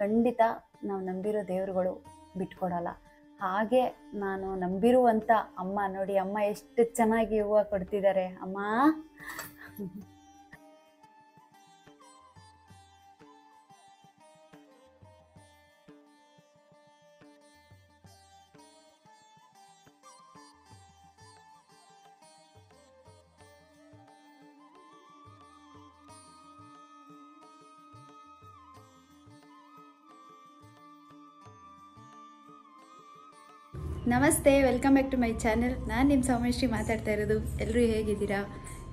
ಖಂಡಿತ ನಾವು ನಂಬಿರೋ ದೇವರುಗಳು ಬಿಟ್ಕೊಡಲ್ಲ. ಹಾಗೆ ನಾನು ನಂಬಿರುವಂಥ ಅಮ್ಮ ನೋಡಿ, ಅಮ್ಮ ಎಷ್ಟು ಚೆನ್ನಾಗಿ ಹೂವು ಕೊಡ್ತಿದ್ದಾರೆ ಅಮ್ಮ. ನಮಸ್ತೆ, welcome back to my channel. ನಾನು ನಿಮ್ಮ ಸೌಮ್ಯಶ್ರೀ ಮಾತಾಡ್ತಾ ಇರೋದು. ಎಲ್ಲರೂ ಹೇಗಿದ್ದೀರಾ?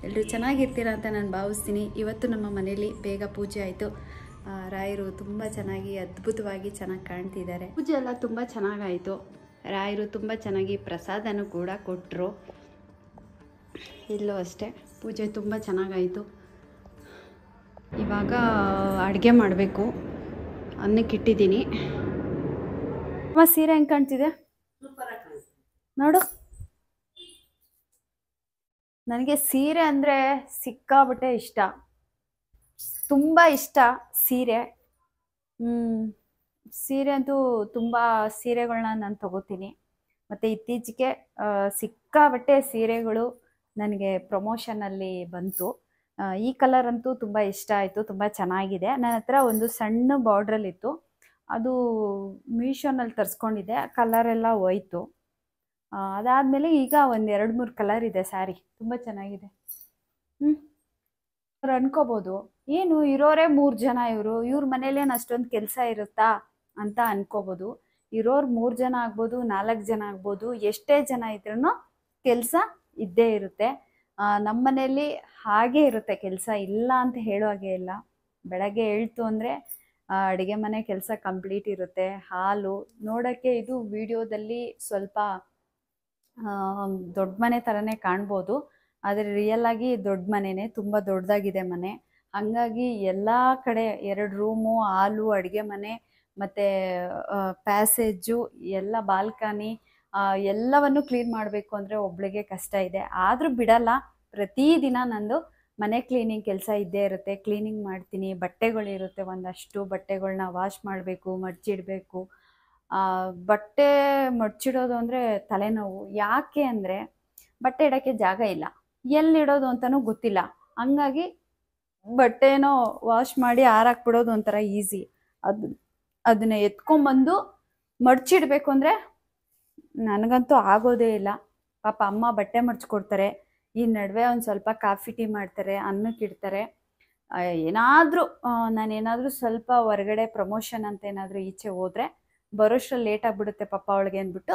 ಎಲ್ಲರೂ ಚೆನ್ನಾಗಿರ್ತೀರಾ ಅಂತ ನಾನು ಭಾವಿಸ್ತೀನಿ. ಇವತ್ತು ನಮ್ಮ ಮನೇಲಿ ಬೇಗ ಪೂಜೆ ಆಯಿತು. ರಾಯರು ತುಂಬ ಚೆನ್ನಾಗಿ ಅದ್ಭುತವಾಗಿ ಚೆನ್ನಾಗಿ ಕಾಣ್ತಿದ್ದಾರೆ. ಪೂಜೆ ಎಲ್ಲ ತುಂಬ ಚೆನ್ನಾಗಾಯಿತು. ರಾಯರು ತುಂಬ ಚೆನ್ನಾಗಿ ಪ್ರಸಾದನೂ ಕೂಡ ಕೊಟ್ಟರು. ಇಲ್ಲೂ ಅಷ್ಟೇ ಪೂಜೆ ತುಂಬ ಚೆನ್ನಾಗಾಯಿತು. ಇವಾಗ ಅಡುಗೆ ಮಾಡಬೇಕು. ಅನ್ನಕ್ಕಿಟ್ಟಿದ್ದೀನಿ. ಅಮ್ಮ ಸೀರೆ ಹೆಂಗೆ ಕಾಣ್ತಿದೆ ನೋಡು. ನನಗೆ ಸೀರೆ ಅಂದರೆ ಸಿಕ್ಕಾಬಟ್ಟೆ ಇಷ್ಟ, ತುಂಬ ಇಷ್ಟ ಸೀರೆ. ಸೀರೆ ಅಂತೂ ತುಂಬ ಸೀರೆಗಳನ್ನ ನಾನು ತಗೋತೀನಿ. ಮತ್ತು ಇತ್ತೀಚೆಗೆ ಸಿಕ್ಕಾಬಟ್ಟೆ ಸೀರೆಗಳು ನನಗೆ ಪ್ರಮೋಷನಲ್ಲಿ ಬಂತು. ಈ ಕಲರ್ ಅಂತೂ ತುಂಬ ಇಷ್ಟ ಆಯಿತು, ತುಂಬ ಚೆನ್ನಾಗಿದೆ. ನನ್ನ ಹತ್ರ ಒಂದು ಸಣ್ಣ ಬಾರ್ಡ್ರಲ್ಲಿತ್ತು, ಅದು ಮೀಶೋನಲ್ಲಿ ತರಿಸ್ಕೊಂಡಿದ್ದೆ. ಕಲರೆಲ್ಲ ಹೋಯ್ತು. ಅದಾದಮೇಲೆ ಈಗ ಒಂದು 2-3 ಕಲರ್ ಇದೆ ಸ್ಯಾರಿ, ತುಂಬ ಚೆನ್ನಾಗಿದೆ. ಅವ್ರು ಅನ್ಕೋಬೋದು, ಏನು ಇರೋರೇ 3 ಜನ, ಇವ್ರ ಮನೇಲೇನು ಅಷ್ಟೊಂದು ಕೆಲಸ ಇರುತ್ತಾ ಅಂತ ಅನ್ಕೋಬೋದು. ಇರೋರು 3 ಜನ ಆಗ್ಬೋದು, 4 ಜನ ಆಗ್ಬೋದು, ಎಷ್ಟೇ ಜನ ಇದ್ರೂ ಕೆಲಸ ಇದ್ದೇ ಇರುತ್ತೆ. ನಮ್ಮ ಮನೇಲಿ ಹಾಗೇ ಇರುತ್ತೆ ಕೆಲಸ, ಇಲ್ಲ ಅಂತ ಹೇಳೋ ಹಾಗೆ ಇಲ್ಲ. ಬೆಳಗ್ಗೆ ಹೇಳ್ತು ಅಂದರೆ ಅಡುಗೆ ಮನೆ ಕೆಲಸ ಕಂಪ್ಲೀಟ್ ಇರುತ್ತೆ. ಹಾಲು ನೋಡೋಕ್ಕೆ ಇದು ವಿಡಿಯೋದಲ್ಲಿ ಸ್ವಲ್ಪ ದೊಡ್ಡ ಮನೆ ಥರನೇ ಕಾಣ್ಬೋದು, ಆದರೆ ರಿಯಲ್ ಆಗಿ ದೊಡ್ಡ ಮನೆಯೇ, ತುಂಬ ದೊಡ್ಡದಾಗಿದೆ ಮನೆ. ಹಂಗಾಗಿ ಎಲ್ಲ ಕಡೆ 2 ರೂಮು, ಹಾಲು, ಅಡುಗೆ ಮನೆ, ಮತ್ತು ಪ್ಯಾಸೇಜು, ಎಲ್ಲ ಬಾಲ್ಕನಿ ಎಲ್ಲವನ್ನು ಕ್ಲೀನ್ ಮಾಡಬೇಕು ಅಂದರೆ ಒಬ್ಳಿಗೆ ಕಷ್ಟ ಇದೆ. ಆದರೂ ಬಿಡಲ್ಲ, ಪ್ರತಿದಿನ ನಂದು ಮನೆ ಕ್ಲೀನಿಂಗ್ ಕೆಲಸ ಇದ್ದೇ ಇರುತ್ತೆ. ಕ್ಲೀನಿಂಗ್ ಮಾಡ್ತೀನಿ. ಬಟ್ಟೆಗಳಿರುತ್ತೆ, ಒಂದಷ್ಟು ಬಟ್ಟೆಗಳನ್ನ ವಾಶ್ ಮಾಡಬೇಕು, ಮಡ್ಚಿಡಬೇಕು. ಬಟ್ಟೆ ಮಡ್ಚಿಡೋದು ಅಂದರೆ ತಲೆನೋವು. ಯಾಕೆ ಅಂದರೆ ಬಟ್ಟೆ ಇಡೋಕ್ಕೆ ಜಾಗ ಇಲ್ಲ, ಎಲ್ಲಿಡೋದು ಅಂತಲೂ ಗೊತ್ತಿಲ್ಲ. ಹಂಗಾಗಿ ಬಟ್ಟೆನೋ ವಾಶ್ ಮಾಡಿ ಆರಾಕ್ಬಿಡೋದು ಒಂಥರ ಈಸಿ. ಅದನ್ನ ಎತ್ಕೊಂಬಂದು ಮಡ್ಚಿಡಬೇಕು ಅಂದರೆ ನನಗಂತೂ ಆಗೋದೇ ಇಲ್ಲ. ಪಾಪ ಅಮ್ಮ ಬಟ್ಟೆ ಮಡ್ಚ್ಕೊಡ್ತಾರೆ, ಈ ನಡುವೆ ಒಂದು ಸ್ವಲ್ಪ ಕಾಫಿ ಟೀ ಮಾಡ್ತಾರೆ, ಅನ್ನಕ್ಕಿಡ್ತಾರೆ. ಏನಾದರೂ ನಾನೇನಾದರೂ ಸ್ವಲ್ಪ ಹೊರಗಡೆ ಪ್ರಮೋಷನ್ ಅಂತ ಏನಾದರೂ ಈಚೆ ಹೋದರೆ ಬರೋಷ್ಟ್ರಲ್ಲಿ ಲೇಟ್ ಆಗಿಬಿಡುತ್ತೆ ಪಾಪ ಅವಳಿಗೆ ಅಂದ್ಬಿಟ್ಟು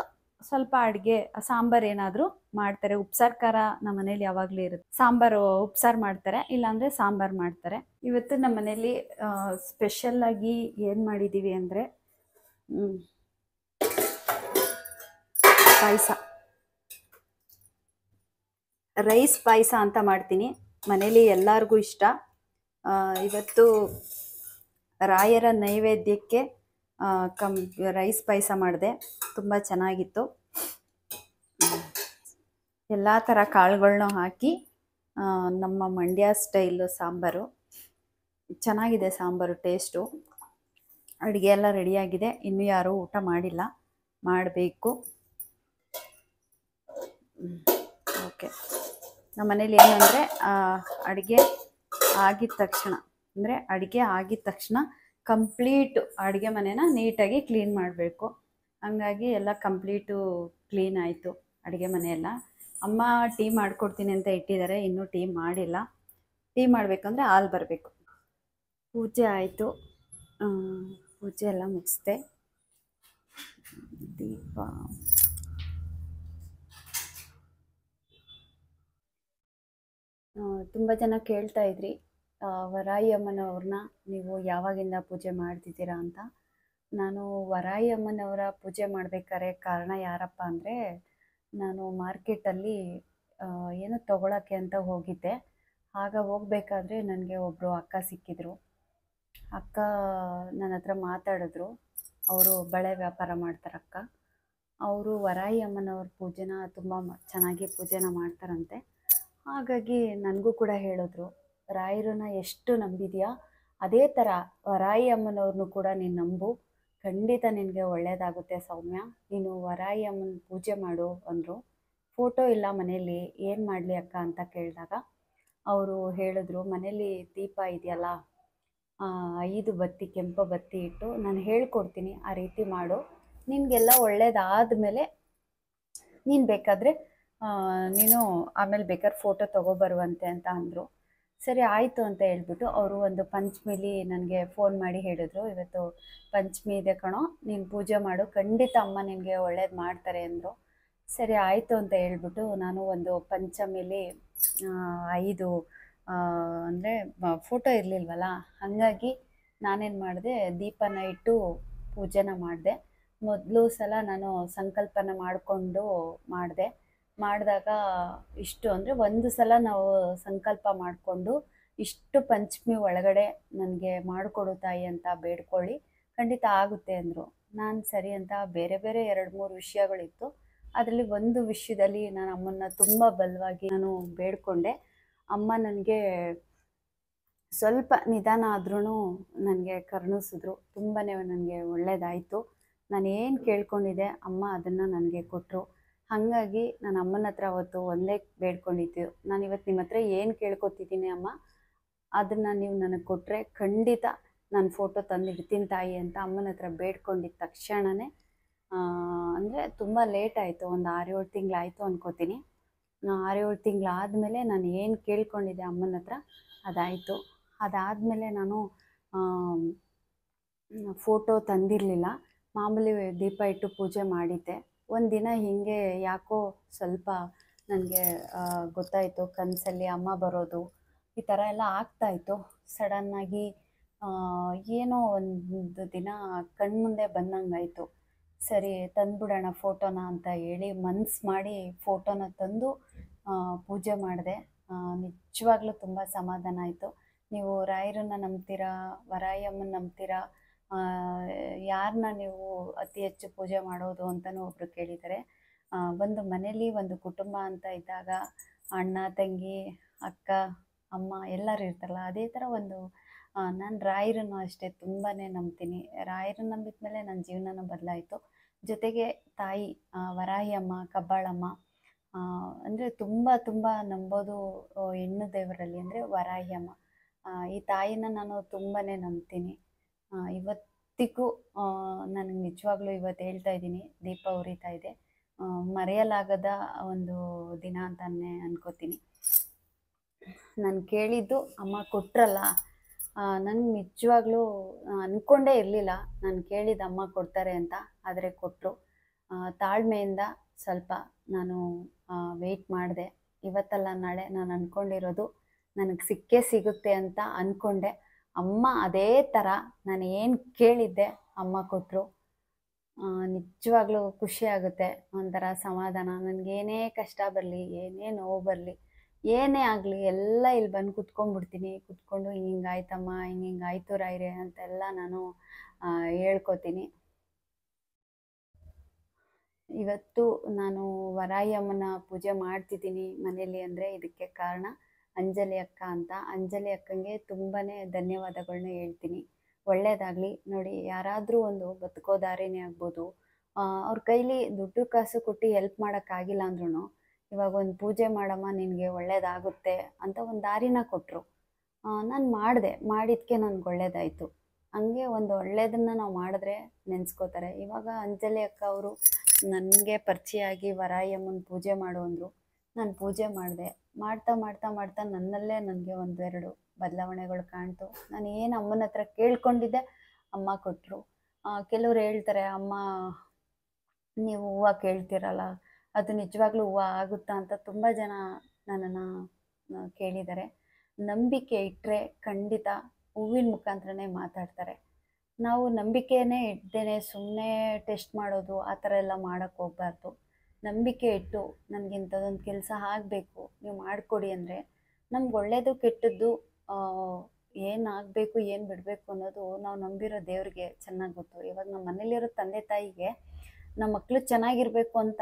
ಸ್ವಲ್ಪ ಅಡುಗೆ ಸಾಂಬಾರು ಏನಾದರೂ ಮಾಡ್ತಾರೆ. ಉಪ್ಸಾರು ಖಾರ ನಮ್ಮ ಮನೇಲಿ ಯಾವಾಗಲೂ ಇರುತ್ತೆ. ಸಾಂಬಾರು ಉಪ್ಸಾರು ಮಾಡ್ತಾರೆ, ಇಲ್ಲಾಂದರೆ ಸಾಂಬಾರು ಮಾಡ್ತಾರೆ. ಇವತ್ತು ನಮ್ಮ ಮನೇಲಿ ಸ್ಪೆಷಲ್ಲಾಗಿ ಏನು ಮಾಡಿದ್ದೀವಿ ಅಂದರೆ ಪಾಯಸ, ರೈಸ್ ಪಾಯಸ ಅಂತ ಮಾಡ್ತೀನಿ. ಮನೇಲಿ ಎಲ್ಲರಿಗೂ ಇಷ್ಟ. ಇವತ್ತು ರಾಯರ ನೈವೇದ್ಯಕ್ಕೆ ರೈಸ್ ಪಾಯಸ ಮಾಡಿದೆ, ತುಂಬ ಚೆನ್ನಾಗಿತ್ತು. ಎಲ್ಲ ಥರ ಕಾಳುಗಳನ್ನೂ ಹಾಕಿ ನಮ್ಮ ಮಂಡ್ಯ ಸ್ಟೈಲು ಸಾಂಬಾರು ಚೆನ್ನಾಗಿದೆ. ಸಾಂಬಾರು ಟೇಸ್ಟು. ಅಡುಗೆ ಎಲ್ಲ ರೆಡಿಯಾಗಿದೆ, ಇನ್ನೂ ಯಾರೂ ಊಟ ಮಾಡಿಲ್ಲ, ಮಾಡಬೇಕು. ಓಕೆ, ನಮ್ಮ ಮನೇಲಿ ಏನಂದರೆ ಅಡುಗೆ ಆಗಿದ ತಕ್ಷಣ ಕಂಪ್ಲೀಟು ಅಡುಗೆ ಮನೆನ ನೀಟಾಗಿ ಕ್ಲೀನ್ ಮಾಡಬೇಕು. ಹಂಗಾಗಿ ಎಲ್ಲ ಕಂಪ್ಲೀಟು ಕ್ಲೀನ್ ಆಯಿತು ಅಡುಗೆ ಮನೆಯೆಲ್ಲ. ಅಮ್ಮ ಟೀ ಮಾಡಿಕೊಡ್ತೀನಿ ಅಂತ ಇಟ್ಟಿದ್ದಾರೆ, ಇನ್ನೂ ಟೀ ಮಾಡಿಲ್ಲ. ಟೀ ಮಾಡಬೇಕಂದ್ರೆ ಹಾಲು ಬರಬೇಕು. ಪೂಜೆ ಆಯಿತು, ಪೂಜೆ ಎಲ್ಲ ಮುಗಿಸ್ದೆ. ದೀಪ ತುಂಬ ಜನ ಕೇಳ್ತಾ ಇದ್ರಿ, ವರಾಯಿ ಅಮ್ಮನವ್ರನ್ನ ನೀವು ಯಾವಾಗಿಂದ ಪೂಜೆ ಮಾಡ್ತಿದ್ದೀರಾ ಅಂತ. ನಾನು ವರಾಯಿ ಅಮ್ಮನವರ ಪೂಜೆ ಮಾಡಬೇಕಾದ್ರೆ ಕಾರಣ ಯಾರಪ್ಪ ಅಂದರೆ, ನಾನು ಮಾರ್ಕೆಟಲ್ಲಿ ಏನೋ ತೊಗೊಳಕ್ಕೆ ಅಂತ ಹೋಗಿದ್ದೆ. ಆಗ ಹೋಗಬೇಕಾದ್ರೆ ನನಗೆ ಒಬ್ಬರು ಅಕ್ಕ ಸಿಕ್ಕಿದ್ರು. ಅಕ್ಕ ನನ್ನ ಹತ್ರ ಮಾತಾಡಿದ್ರು. ಅವರು ಬಳೆ ವ್ಯಾಪಾರ ಮಾಡ್ತಾರೆ ಅಕ್ಕ. ಅವರು ವರಾಯಿ ಅಮ್ಮನವ್ರ ಪೂಜೆನ ತುಂಬ ಚೆನ್ನಾಗಿ ಪೂಜೆನ ಮಾಡ್ತಾರಂತೆ. ಹಾಗಾಗಿ ನನಗೂ ಕೂಡ ಹೇಳಿದ್ರು, ರಾಯರನ್ನ ಎಷ್ಟು ನಂಬಿದೆಯಾ ಅದೇ ಥರ ವರಾಯಿ ಅಮ್ಮನವ್ರನ್ನೂ ಕೂಡ ನೀನು ನಂಬು, ಖಂಡಿತ ನಿನಗೆ ಒಳ್ಳೆಯದಾಗುತ್ತೆ ಸೌಮ್ಯ. ನೀನು ವರಾಯಿ ಅಮ್ಮನ ಪೂಜೆ ಮಾಡು ಅಂದರು. ಫೋಟೋ ಇಲ್ಲ ಮನೇಲಿ, ಏನು ಮಾಡಲಿ ಅಕ್ಕ ಅಂತ ಕೇಳಿದಾಗ ಅವರು ಹೇಳಿದ್ರು, ಮನೇಲಿ ದೀಪ ಇದೆಯಲ್ಲ, 5 ಬತ್ತಿ, ಕೆಂಪು ಬತ್ತಿ ಇಟ್ಟು ನಾನು ಹೇಳ್ಕೊಡ್ತೀನಿ, ಆ ರೀತಿ ಮಾಡು, ನಿನಗೆಲ್ಲ ಒಳ್ಳೇದಾದಮೇಲೆ ನೀನು ಬೇಕಾದರೆ ನೀನು ಆಮೇಲೆ ಬೇಕಾದ್ರೆ ಫೋಟೋ ತೊಗೊಬರುವಂತೆ ಅಂತ ಅಂದರು. ಸರಿ ಆಯಿತು ಅಂತ ಹೇಳ್ಬಿಟ್ಟು ಅವರು ಒಂದು ಪಂಚಮಿಲಿ ನನಗೆ ಫೋನ್ ಮಾಡಿ ಹೇಳಿದ್ರು, ಇವತ್ತು ಪಂಚಮಿ ಇದೆ ಕಣೋ, ನೀನು ಪೂಜೆ ಮಾಡು, ಖಂಡಿತ ಅಮ್ಮ ನಿನಗೆ ಒಳ್ಳೇದು ಮಾಡ್ತಾರೆ ಅಂದರು. ಸರಿ ಆಯಿತು ಅಂತ ಹೇಳ್ಬಿಟ್ಟು ನಾನು ಒಂದು ಪಂಚಮಿಲಿ 5 ಅಂದರೆ ಫೋಟೋ ಇರಲಿಲ್ವಲ್ಲ, ಹಾಗಾಗಿ ನಾನೇನು ಮಾಡಿದೆ, ದೀಪನ ಇಟ್ಟು ಪೂಜೆನ ಮಾಡಿದೆ. ಮೊದಲು ಸಲ ನಾನು ಸಂಕಲ್ಪನ ಮಾಡಿಕೊಂಡು ಮಾಡಿದಾಗ ಇಷ್ಟು ಅಂದರೆ ಒಂದು ಸಲ ನಾವು ಸಂಕಲ್ಪ ಮಾಡಿಕೊಂಡು ಇಷ್ಟು ಪಂಚಮಿ ಒಳಗಡೆ ನನಗೆ ಮಾಡಿಕೊಡು ತಾಯಿ ಅಂತ ಬೇಡ್ಕೊಳ್ಳಿ, ಖಂಡಿತ ಆಗುತ್ತೆ ಅಂದರು. ನಾನು ಸರಿ ಅಂತ ಬೇರೆ ಬೇರೆ 2-3 ವಿಷಯಗಳಿತ್ತು, ಅದರಲ್ಲಿ ಒಂದು ವಿಷಯದಲ್ಲಿ ನಾನು ಅಮ್ಮನ್ನ ತುಂಬ ಬಲವಾಗಿ ನಾನು ಬೇಡ್ಕೊಂಡೆ. ಅಮ್ಮ ನನಗೆ ಸ್ವಲ್ಪ ನಿಧಾನ ಆದ್ರೂ ನನಗೆ ಕರುಣಿಸಿದ್ರು, ತುಂಬಾ ನನಗೆ ಒಳ್ಳೆಯದಾಯಿತು. ನಾನೇನು ಕೇಳ್ಕೊಂಡಿದ್ದೆ ಅಮ್ಮ ಅದನ್ನು ನನಗೆ ಕೊಟ್ಟರು. ಹಾಗಾಗಿ ನಾನು ಅಮ್ಮನ ಹತ್ರ ಅವತ್ತು ಒಂದೇ ಬೇಡ್ಕೊಂಡಿದ್ದು, ನಾನು ಇವತ್ತು ನಿಮ್ಮ ಹತ್ರ ಏನು ಕೇಳ್ಕೊತಿದ್ದೀನಿ ಅಮ್ಮ, ಅದನ್ನು ನೀವು ನನಗೆ ಕೊಟ್ಟರೆ ಖಂಡಿತ ನಾನು ಫೋಟೋ ತಂದಿಡ್ತೀನಿ ತಾಯಿ ಅಂತ ಅಮ್ಮನ ಹತ್ರ ಬೇಡ್ಕೊಂಡಿದ್ದ ತಕ್ಷಣವೇ ಅಂದರೆ ತುಂಬ ಲೇಟ್ ಆಯಿತು, ಒಂದು 6-7 ತಿಂಗಳಾಯಿತು ಅನ್ಕೋತೀನಿ. 6-7 ತಿಂಗಳಾದಮೇಲೆ ನಾನು ಏನು ಕೇಳ್ಕೊಂಡಿದ್ದೆ ಅಮ್ಮನ ಹತ್ರ ಅದಾಯಿತು. ಅದಾದಮೇಲೆ ನಾನು ಫೋಟೋ ತಂದಿರಲಿಲ್ಲ, ಮಾಮೂಲಿ ದೀಪ ಇಟ್ಟು ಪೂಜೆ ಮಾಡಿದ್ದೆ. ಒಂದಿನ ಹೀಗೆ ಯಾಕೋ ಸ್ವಲ್ಪ ನನಗೆ ಗೊತ್ತಾಯಿತು, ಕನಸಲ್ಲಿ ಅಮ್ಮ ಬರೋದು ಈ ಥರ ಎಲ್ಲ ಆಗ್ತಾಯಿತ್ತು. ಸಡನ್ನಾಗಿ ಏನೋ ಒಂದು ದಿನ ಕಣ್ಮುಂದೆ ಬಂದಂಗಾಯಿತು. ಸರಿ ತಂದುಬಿಡೋಣ ಫೋಟೋನ ಅಂತ ಹೇಳಿ ಮನ್ಸು ಮಾಡಿ ಫೋಟೋನ ತಂದು ಪೂಜೆ ಮಾಡಿದೆ. ನಿಜವಾಗ್ಲೂ ತುಂಬ ಸಮಾಧಾನ ಆಯಿತು. ನೀವು ರಾಯರನ್ನ ನಂಬ್ತೀರಾ, ವರಾಯಿ ಅಮ್ಮನ ನಂಬ್ತೀರಾ, ಯಾರನ್ನ ನೀವು ಅತಿ ಹೆಚ್ಚು ಪೂಜೆ ಮಾಡೋದು ಅಂತಲೂ ಒಬ್ಬರು ಕೇಳಿದ್ದಾರೆ. ಒಂದು ಮನೇಲಿ ಒಂದು ಕುಟುಂಬ ಅಂತ ಇದ್ದಾಗ ಅಣ್ಣ, ತಂಗಿ, ಅಕ್ಕ, ಅಮ್ಮ ಎಲ್ಲರೂ ಇರ್ತಾರಲ್ಲ, ಅದೇ ಥರ ಒಂದು ನಾನು ರಾಯರನ್ನು ಅಷ್ಟೇ ತುಂಬಾ ನಂಬ್ತೀನಿ. ರಾಯರನ್ನು ನಂಬಿದ ಮೇಲೆ ನನ್ನ ಜೀವನನೂ ಬದಲಾಯಿತು. ಜೊತೆಗೆ ತಾಯಿ ವರಾಹಿ ಅಮ್ಮ, ಕಬ್ಬಾಳಮ್ಮ ಅಂದರೆ ತುಂಬ ನಂಬೋದು ಹೆಣ್ಣು ದೇವರಲ್ಲಿ ಅಂದರೆ ವರಾಹಿ ಅಮ್ಮ. ಈ ತಾಯಿನ ನಾನು ತುಂಬಾ ನಂಬ್ತೀನಿ. ಇವತ್ತಿಗೂ ನನಗೆ ನಿಜವಾಗ್ಲೂ ಇವತ್ತು ಹೇಳ್ತಾ ಇದ್ದೀನಿ, ದೀಪ ಉರಿತಾ ಇದೆ, ಮರೆಯಲಾಗದ ಒಂದು ದಿನ ಅಂತಲೇ ಅನ್ಕೋತೀನಿ. ನಾನು ಕೇಳಿದ್ದು ಅಮ್ಮ ಕೊಟ್ರಲ್ಲ, ನನಗೆ ನಿಜವಾಗ್ಲೂ ಅಂದ್ಕೊಂಡೇ ಇರಲಿಲ್ಲ ನಾನು ಕೇಳಿದ ಅಮ್ಮ ಕೊಡ್ತಾರೆ ಅಂತ, ಆದರೆ ಕೊಟ್ಟರು. ತಾಳ್ಮೆಯಿಂದ ಸ್ವಲ್ಪ ನಾನು ವೆಯ್ಟ್ ಮಾಡಿದೆ. ಇವತ್ತಲ್ಲ ನಾಳೆ ನಾನು ಅಂದ್ಕೊಂಡಿರೋದು ನನಗೆ ಸಿಕ್ಕೇ ಸಿಗುತ್ತೆ ಅಂತ ಅಂದ್ಕೊಂಡೆ. ಅಮ್ಮ ಅದೇ ಥರ ನಾನು ಏನು ಕೇಳಿದ್ದೆ ಅಮ್ಮ ಕೊಟ್ಟರು. ನಿಜವಾಗ್ಲೂ ಖುಷಿ ಆಗುತ್ತೆ, ಒಂಥರ ಸಮಾಧಾನ. ನನಗೇನೇ ಕಷ್ಟ ಬರಲಿ, ಏನೇ ನೋವು ಬರಲಿ, ಏನೇ ಆಗಲಿ ಎಲ್ಲ ಇಲ್ಲಿ ಬಂದು ಕುತ್ಕೊಂಡು ಹಿಂಗಾಯ್ತಮ್ಮ, ಹಿಂಗಾಯ್ತು ರಾಯ್ರೆ ಅಂತೆಲ್ಲ ನಾನು ಹೇಳ್ಕೊತೀನಿ. ಇವತ್ತು ನಾನು ವರಾಯಿ ಅಮ್ಮನ ಪೂಜೆ ಮಾಡ್ತಿದ್ದೀನಿ ಮನೇಲಿ ಅಂದರೆ ಇದಕ್ಕೆ ಕಾರಣ ಅಂಜಲಿ ಅಕ್ಕ ಅಂತ. ಅಂಜಲಿ ಅಕ್ಕಂಗೆ ತುಂಬಾ ಧನ್ಯವಾದಗಳನ್ನ ಹೇಳ್ತೀನಿ. ಒಳ್ಳೆಯದಾಗಲಿ. ನೋಡಿ, ಯಾರಾದರೂ ಒಂದು ಬದುಕೋ ದಾರಿನೇ ಆಗ್ಬೋದು, ಅವ್ರ ಕೈಲಿ ದುಡ್ಡು ಕಾಸು ಕೊಟ್ಟು ಹೆಲ್ಪ್ ಮಾಡೋಕ್ಕಾಗಿಲ್ಲ ಅಂದ್ರೂ ಇವಾಗ ಒಂದು ಪೂಜೆ ಮಾಡಮ್ಮ ನಿನಗೆ ಒಳ್ಳೇದಾಗುತ್ತೆ ಅಂತ ಒಂದು ದಾರಿನ ಕೊಟ್ಟರು. ನಾನು ಮಾಡಿದ್ದಕ್ಕೆ ನನಗೆ ಒಳ್ಳೇದಾಯಿತು. ಹಂಗೆ ಒಂದು ಒಳ್ಳೆಯದನ್ನು ನಾವು ಮಾಡಿದ್ರೆ ನೆನೆಸ್ಕೋತಾರೆ. ಇವಾಗ ಅಂಜಲಿ ಅಕ್ಕ ಅವರು ನನಗೆ ಪರಿಚಯ ಆಗಿ ವರಾಯಿ ಅಮ್ಮನ ಪೂಜೆ ಮಾಡು ಅಂದರು. ನಾನು ಪೂಜೆ ಮಾಡಿದೆ. ಮಾಡ್ತಾ ನನ್ನಲ್ಲೇ ನನಗೆ 1-2 ಬದಲಾವಣೆಗಳು ಕಾಣ್ತು. ನಾನು ಏನು ಅಮ್ಮನ ಹತ್ರ ಕೇಳ್ಕೊಂಡಿದ್ದೆ ಅಮ್ಮ ಕೊಟ್ಟರು. ಕೆಲವ್ರು ಹೇಳ್ತಾರೆ, ಅಮ್ಮ ನೀವು ಹೂವು ಕೇಳ್ತಿರಲ್ಲ, ಅದು ನಿಜವಾಗ್ಲೂ ಹೂವು ಆಗುತ್ತಾ ಅಂತ ತುಂಬ ಜನ ನನ್ನನ್ನು ಕೇಳಿದ್ದಾರೆ. ನಂಬಿಕೆ ಇಟ್ಟರೆ ಖಂಡಿತ ಹೂವಿನ ಮುಖಾಂತರನೇ ಮಾತಾಡ್ತಾರೆ. ನಾವು ನಂಬಿಕೆನೇ ಇಡ್ದೇನೆ ಸುಮ್ಮನೆ ಟೆಸ್ಟ್ ಮಾಡೋದು ಆ ಥರ ಎಲ್ಲ ಮಾಡೋಕ್ಕೆ ಹೋಗ್ಬಾರ್ದು. ನಂಬಿಕೆ ಇಟ್ಟು ನನಗಿಂಥದ್ದೊಂದು ಕೆಲಸ ಆಗಬೇಕು, ನೀವು ಮಾಡಿಕೊಡಿ ಅಂದರೆ ನಮ್ಗೆ ಒಳ್ಳೆಯದು ಕೆಟ್ಟದ್ದು ಏನಾಗಬೇಕು ಏನು ಬಿಡಬೇಕು ಅನ್ನೋದು ನಾವು ನಂಬಿರೋ ದೇವ್ರಿಗೆ ಚೆನ್ನಾಗಿ ಗೊತ್ತು. ಇವಾಗ ನಮ್ಮ ಮನೇಲಿರೋ ತಂದೆ ತಾಯಿಗೆ ನಮ್ಮ ಮಕ್ಕಳು ಚೆನ್ನಾಗಿರಬೇಕು ಅಂತ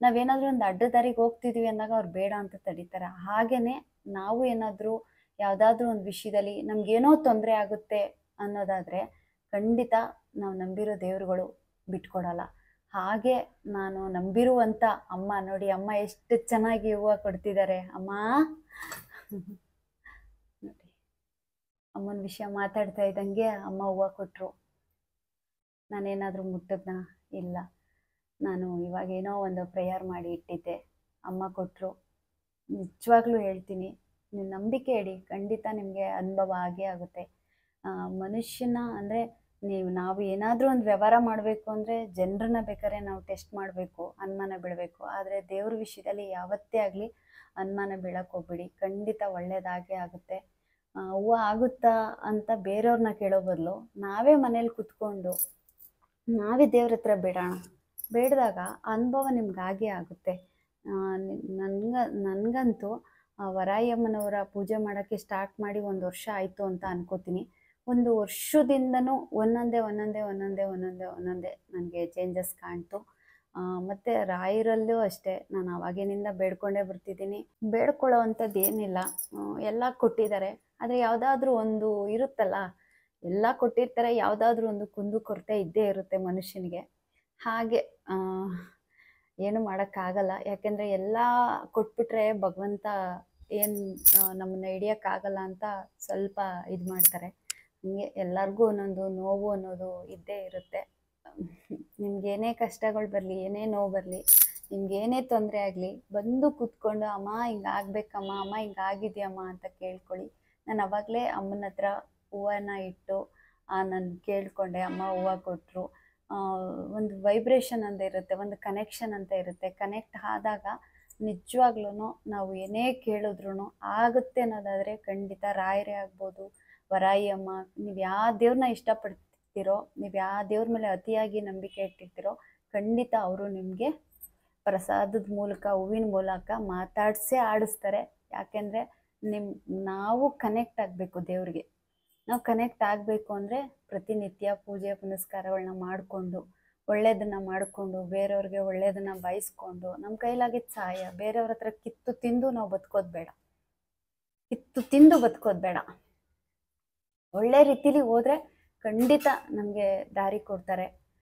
ನಾವೇನಾದರೂ ಒಂದು ಅಡ್ಡ ದಾರಿಗೆ ಹೋಗ್ತಿದ್ವಿ ಅಂದಾಗ ಅವ್ರು ಬೇಡ ಅಂತ ತಡೀತಾರೆ. ಹಾಗೆಯೇ ನಾವು ಏನಾದರೂ ಯಾವುದಾದ್ರೂ ಒಂದು ವಿಷಯದಲ್ಲಿ ನಮಗೇನೋ ತೊಂದರೆ ಆಗುತ್ತೆ ಅನ್ನೋದಾದರೆ ಖಂಡಿತ ನಾವು ನಂಬಿರೋ ದೇವರುಗಳು ಬಿಟ್ಕೊಡಲ್ಲ. ಹಾಗೆ ನಾನು ನಂಬಿರುವಂಥ ಅಮ್ಮ ನೋಡಿ, ಅಮ್ಮ ಎಷ್ಟು ಚೆನ್ನಾಗಿ ಹೂವು ಕೊಡ್ತಿದ್ದಾರೆ. ಅಮ್ಮ ನೋಡಿ, ಅಮ್ಮನ ವಿಷಯ ಮಾತಾಡ್ತಾ ಇದ್ದಂಗೆ ಅಮ್ಮ ಹೂವು ಕೊಟ್ಟರು. ನಾನೇನಾದರೂ ಮುಟ್ಟದ್ನ? ಇಲ್ಲ. ನಾನು ಇವಾಗೇನೋ ಒಂದು ಪ್ರೇಯರ್ ಮಾಡಿ ಇಟ್ಟಿದ್ದೆ, ಅಮ್ಮ ಕೊಟ್ಟರು. ನಿಜವಾಗ್ಲೂ ಹೇಳ್ತೀನಿ, ನೀವು ನಂಬಿಕೆ ಇಡಿ, ಖಂಡಿತ ನಿಮಗೆ ಅನುಭವ ಆಗೇ ಆಗುತ್ತೆ. ಮನುಷ್ಯನ ಅಂದರೆ ನಾವು ಏನಾದರೂ ಒಂದು ವ್ಯವಹಾರ ಮಾಡಬೇಕು ಅಂದರೆ ಜನರನ್ನ ಬೇಕಾದ್ರೆ ನಾವು ಟೆಸ್ಟ್ ಮಾಡಬೇಕು, ಅನುಮಾನ ಬೀಳಬೇಕು. ಆದರೆ ದೇವ್ರ ವಿಷಯದಲ್ಲಿ ಯಾವತ್ತೇ ಆಗಲಿ ಅನುಮಾನ ಬೀಳಕ್ಕೆ ಹೋಗ್ಬಿಡಿ, ಖಂಡಿತ ಒಳ್ಳೇದಾಗೇ ಆಗುತ್ತೆ. ಹೂವು ಆಗುತ್ತಾ ಅಂತ ಬೇರೆಯವ್ರನ್ನ ಕೇಳೋ ಬದಲು ನಾವೇ ಮನೇಲಿ ಕುತ್ಕೊಂಡು ನಾವೇ ದೇವ್ರ ಹತ್ರ ಬೇಡೋಣ. ಬೇಡಿದಾಗ ಅನುಭವ ನಿಮ್ಗಾಗೇ ಆಗುತ್ತೆ. ನನಗಂತೂ ವರಾಯಮ್ಮನವರ ಪೂಜೆ ಮಾಡೋಕ್ಕೆ ಸ್ಟಾರ್ಟ್ ಮಾಡಿ 1 ವರ್ಷ ಆಯಿತು ಅಂತ ಅನ್ಕೋತೀನಿ. 1 ವರ್ಷದಿಂದನೂ ಒಂದೊಂದೇ ನನಗೆ ಚೇಂಜಸ್ ಕಾಣ್ತು. ಮತ್ತು ರಾಯರಲ್ಲೂ ಅಷ್ಟೇ, ನಾನು ಅವಾಗಿನಿಂದ ಬೇಡ್ಕೊಂಡೇ ಬರ್ತಿದ್ದೀನಿ. ಬೇಡ್ಕೊಳ್ಳೋ ಅಂಥದ್ದು ಏನಿಲ್ಲ, ಎಲ್ಲ ಕೊಟ್ಟಿದ್ದಾರೆ. ಆದರೆ ಯಾವುದಾದ್ರೂ ಒಂದು ಇರುತ್ತಲ್ಲ, ಎಲ್ಲ ಕೊಟ್ಟಿರ್ತಾರೆ, ಯಾವುದಾದ್ರೂ ಒಂದು ಕುಂದುಕೊರತೆ ಇದ್ದೇ ಇರುತ್ತೆ ಮನುಷ್ಯನಿಗೆ. ಹಾಗೆ ಏನು ಮಾಡೋಕ್ಕಾಗಲ್ಲ. ಯಾಕೆಂದರೆ ಎಲ್ಲ ಕೊಟ್ಬಿಟ್ರೆ ಭಗವಂತ ಏನು ನಮ್ಮನ್ನ ಹಿಡಿಯೋಕ್ಕಾಗಲ್ಲ ಅಂತ ಸ್ವಲ್ಪ ಇದು ಮಾಡ್ತಾರೆ. ಹಂಗೆ ಎಲ್ಲರಿಗೂ ಒಂದೊಂದು ನೋವು ಅನ್ನೋದು ಇದ್ದೇ ಇರುತ್ತೆ. ನಿಮ್ಗೇನೇ ಕಷ್ಟಗಳು ಬರಲಿ, ಏನೇ ನೋವು ಬರಲಿ, ನಿಮ್ಗೇನೇ ತೊಂದರೆ ಆಗಲಿ, ಬಂದು ಕೂತ್ಕೊಂಡು ಅಮ್ಮ ಹಿಂಗಾಗಬೇಕಮ್ಮ, ಅಮ್ಮ ಹಿಂಗಾಗಿದೆಯಮ್ಮ ಅಂತ ಕೇಳ್ಕೊಳ್ಳಿ. ನಾನು ಅವಾಗಲೇ ಅಮ್ಮನ ಹತ್ರ ಹೂವನ್ನ ಇಟ್ಟು ನಾನು ಕೇಳಿಕೊಂಡೆ, ಅಮ್ಮ ಹೂವು ಕೊಟ್ಟರು. ಒಂದು ವೈಬ್ರೇಷನ್ ಅಂತ ಇರುತ್ತೆ, ಒಂದು ಕನೆಕ್ಷನ್ ಅಂತ ಇರುತ್ತೆ. ಕನೆಕ್ಟ್ ಆದಾಗ ನಿಜವಾಗ್ಲೂ ನಾವು ಏನೇ ಕೇಳಿದ್ರು ಆಗುತ್ತೆ ಅನ್ನೋದಾದರೆ ಖಂಡಿತ ರಾಯರೇ ಆಗ್ಬೋದು, ವರಾಯಿ ಅಮ್ಮ, ನೀವು ಯಾವ ದೇವ್ರನ್ನ ಇಷ್ಟಪಡ್ತಿರ್ತೀರೋ, ನೀವು ಯಾವ ದೇವ್ರ ಮೇಲೆ ಅತಿಯಾಗಿ ನಂಬಿಕೆ ಇಟ್ಟಿರ್ತೀರೋ, ಖಂಡಿತ ಅವರು ನಿಮಗೆ ಪ್ರಸಾದದ ಮೂಲಕ, ಹೂವಿನ ಮೂಲಕ ಮಾತಾಡಿಸೇ ಆಡಿಸ್ತಾರೆ. ಯಾಕೆಂದರೆ ನಾವು ಕನೆಕ್ಟ್ ಆಗಬೇಕು ದೇವ್ರಿಗೆ. ನಾವು ಕನೆಕ್ಟ್ ಆಗಬೇಕು ಅಂದರೆ ಪ್ರತಿನಿತ್ಯ ಪೂಜೆ ಪುನಸ್ಕಾರಗಳನ್ನ ಮಾಡಿಕೊಂಡು, ಒಳ್ಳೆಯದನ್ನು ಮಾಡಿಕೊಂಡು, ಬೇರೆಯವ್ರಿಗೆ ಒಳ್ಳೆಯದನ್ನು ಬಯಸ್ಕೊಂಡು, ನಮ್ಮ ಕೈಲಾಗಿದ್ದ ಸಹಾಯ ಬೇರೆಯವ್ರ ಹತ್ರ ಕಿತ್ತು ತಿಂದು ನಾವು ಬದುಕೋದು ಬೇಡ. ಒಳ್ಳೆ ರೀತಿಲಿ ಹೋದರೆ ಖಂಡಿತ ನಮಗೆ ದಾರಿ ಕೊಡ್ತಾರೆ.